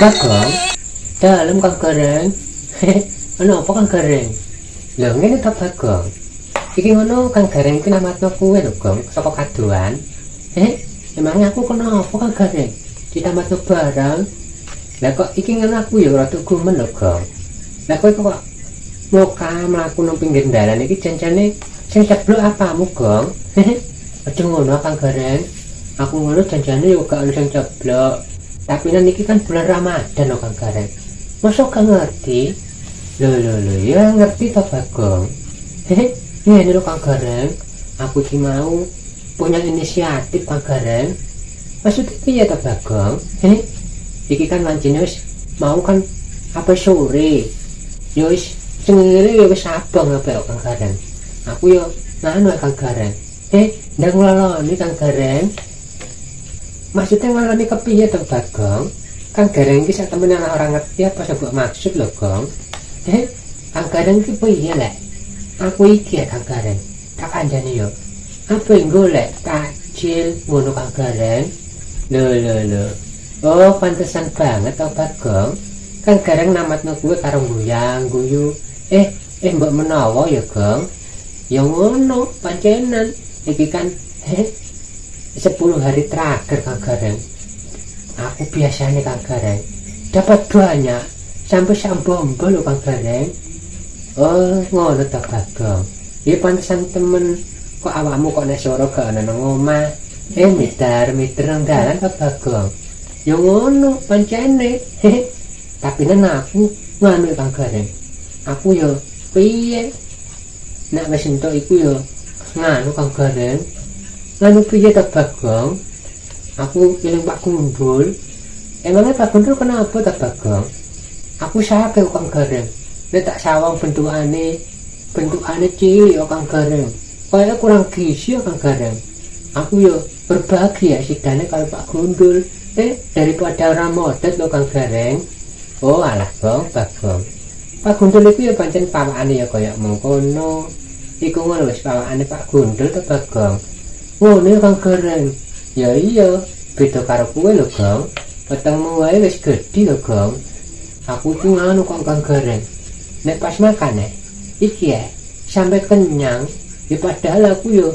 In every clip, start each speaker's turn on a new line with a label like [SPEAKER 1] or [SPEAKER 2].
[SPEAKER 1] Bagong, dalem Kang Gareng. Ana apa Kang Gareng? Lho ngene ta Bagong. Iki ngono Kang Gareng iki namatno kuwe lho, Gong, saka kadoan. Emangnya aku kena apa Kang Gareng? Ditamatno barang. Lah kok iki ngono aku ya rada gumen lho, Gong. Lah kowe kok muka mlaku nang pinggir dalan iki jancane sing ceblok apamu, Gong? Aja ngono Kang Gareng. Aku ngono janjane yo gak ono sing ceblok. Tapi niki kan bulan Ramadan lho Kang Gareng. Masa gak ngerti? Lho ya ngerti ta Bagong. Ngene lho Kang Gareng. Aku iki mau punya inisiatif Kang Gareng. Maksudnya piye ta Bagong? Iki kan lancine wis mau kan apa sore. Yo wis sengire yo wis abang apa Kang Gareng. Aku yo nganu Kang Gareng. Ndang ngloloni Kang Gareng. Maksudnya ngalami kepiye to Bagong? Kang Gareng iki sak temen orang ngerti apa sing mbok maksud lho, Gong. Kang Gareng iki piye lek? Aku iki ya Kang Gareng. Tak kandhani yo. Apa yang golek takjil ngono Kang Gareng? Lho. Oh, pantesan banget to Bagong. Kang Gareng namatno kuwe karo guyang guyu. Mbok menawa ya, Gong. Ya ngono, pancenan. Iki kan 10 hari terakhir Kang Gareng. Aku biasanya Kang Gareng dapat banyak sampai sambombo lho Kang Gareng. Oh ngono ta Bagong. Ya pantesan temen kok awakmu kok nek sore gak ana nang omah. Mitar nang dalan ta Bagong. Ya ngono pancene. Tapi nen aku nganu Kang Gareng. Aku yo piye nek wis entuk iku yo nganu Kang Gareng. Lalu piye ta Bagong? Aku eling Pak Gundul. Emangnya Pak Gundul kenapa ta Bagong? Aku sakit Kang Gareng. Nek tak sawang bentukane cilik Kang Gareng. Kaya kurang gizi Kang Gareng. Aku yo berbagi ya sidane karo Pak Gundul. Daripada ora modot lho Kang Gareng. Oh alah Gong, Bagong. Pak Gundul iku ya pancen pawakane ya kaya mengkono. Iku ngono wis pawakane Pak Gundul ta Bagong. Ngono Kang Gareng. Ya iya, beda karo kowe lho, Gong. Wetengmu wae wis gedhi lho, Gong. Aku ku nganu kok Kang Gareng. Nek pas makan iki ya, sampai kenyang. Ya padahal aku yo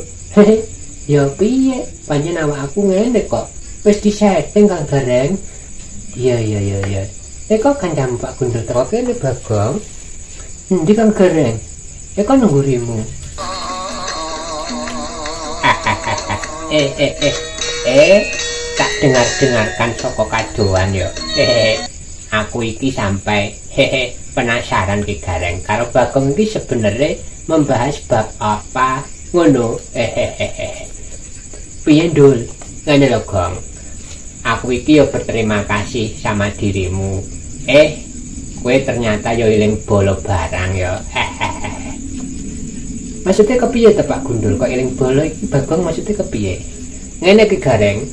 [SPEAKER 1] ya piye? Pancen awak aku ngene kok. Wis disetting Kang Gareng. Iya. Kok kancamu Pak Gundul teko kene Bagong? Endi Kang Gareng? Kok nunggu rimu? Tak dengarkan saka kadoan yo. Aku iki sampai penasaran Ki Gareng karo Bagong iki sebenarnya membahas bab apa ngono. Piye Dul? Ngene lho Gong. Aku iki yo berterima kasih sama dirimu. Kowe ternyata yo eling bolo barang yo. Maksudnya kepiye ta Pak Gundul kok eling bolo iki Bagong maksudnya kepiye? Ngene Ki Gareng.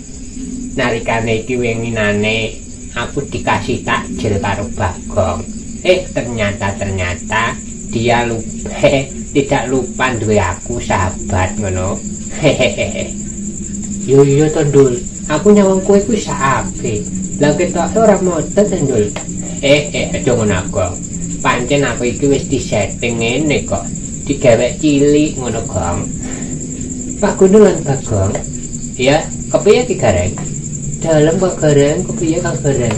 [SPEAKER 1] Narikane iki wenginane aku dikasih takjil karo Bagong. Ternyata dia tidak lupa duwe aku sahabat ngono. Yo to Dul. Aku nyawang kowe kuwi sahabat. Lah ketok ora modot Dul. Aja ngono aku. Pancen aku iki wis disetting ngene kok. Digawe cilik ngono Gong. Pak Gundul lan Bagong. Ya, kepiye Ki Gareng? Dalem Pak Gareng, kepiye Kang Gareng?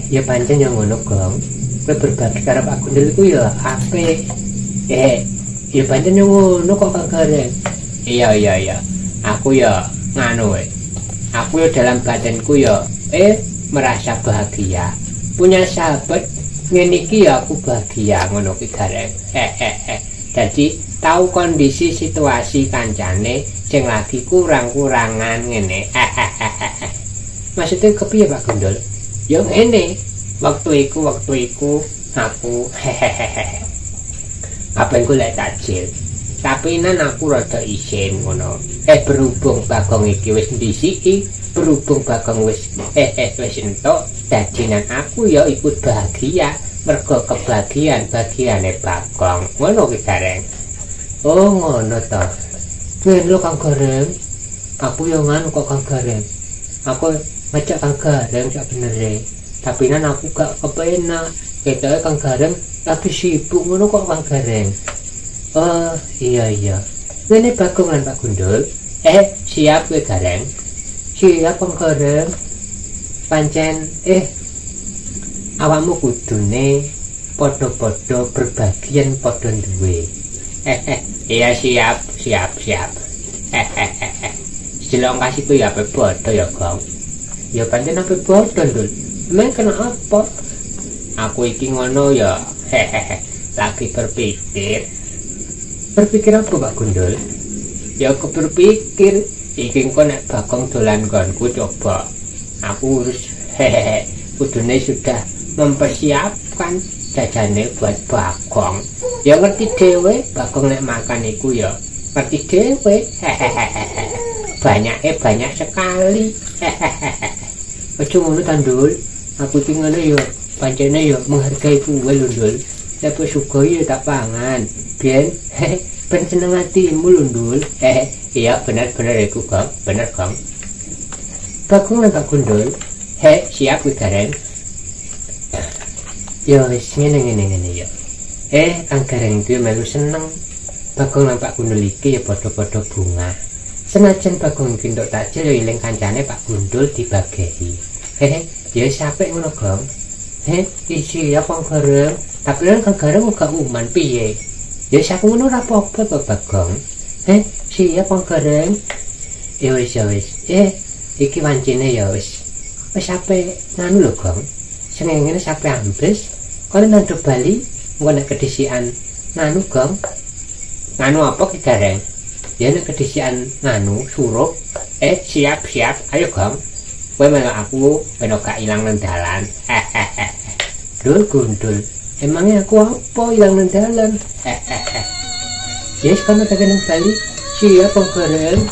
[SPEAKER 1] Ya pancen yang ngono Gong. Kowe berbagi karo Pak Gundul iku ya apik. Ya pancen yang ngono kok Kang Gareng. Iya. Aku ya nganu Aku ya dalam badanku ya merasa bahagia. Punya sahabat ngene iki ya aku bahagia ngono Ki Gareng. Jadi tahu kondisi situasi kancane sing lagi kurang-kurangan ngene. Maksudnya kepiye Pak Gundul? Ya ngene. Waktu iku aku kapan golek takjil. Tapi nan aku rada isin ngono. Berhubung Bagong iki wis ndisiki, berhubung Bagong wis entuk, dadinan aku ya ikut bahagia. Mergo kebagian-bagiane Bagong. Ngono Ki Gareng. Oh ngono to. Ngene lho Kang Gareng. Aku yo nganu kok Kang Gareng. Aku ngajak Kang Gareng sak benere. Tapi nan aku gak kepenak. Ketoke Kang Gareng lagi sibuk ngono kok Kang Gareng. Oh, iya. Ngene Bagong lan Pak Gundul. Siap kowe Gareng. Siap Kang Gareng. Pancen awakmu kudune padha-padha berbagian padha duwe. Iya siap. Jelong kasihku ya ape bodo ya Gong. Ya pancen ape bodo Dul. Emang kena apa? Aku iki ngono ya. Lagi berpikir. Berpikir apa Pak Gundul? Ya aku berpikir iki kok nek Bagong dolan nggonku coba. Aku urus kudune sudah mempersiapkan jajane buat Bagong. Ya ngerti dhewe Bagong nek makan iku ya ngerti dhewe. Banyak sekali. Aja ngono Tandul. Aku iki ngono ya pancene ya menghargai kowe lho Ndul. Nek sugih ya tak pangan. Ben ben seneng atimu lho Ndul. Iya bener iku Gong. Bener Gong. Bagong lan Pak Gundul. Siap kowe Gareng. Ya wis ngene ya. Kang Gareng iki melu seneng. Bagong lan Pak Gundul iki ya padha-padha bunga. Senajan Bagong iki entuk takjil ya iling kancane Pak Gundul dibagi. Ya sampe ngono Gong. Isi ya Kang Gareng. Tapi lan Kang Gareng gak uman piye? Ya sak ngono ora apa-apa to Bagong. Siap Kang Gareng. Ya wis. Iki wancine ya wis. Wis sampe nganu lho Gong. Sing ngene sampe ambles. Kono nang Bali engko nek kedisian nganu Gong. Nganu apa ki Gareng? Ya nek kedisian nganu suruh. Siap. Ayo Gong. Kowe melok aku ben gak ilang nang dalan. Dul Gundul. Emangnya aku apa ilang nang dalan? Yes, kono tekan nang Bali. Siap Kang Gareng.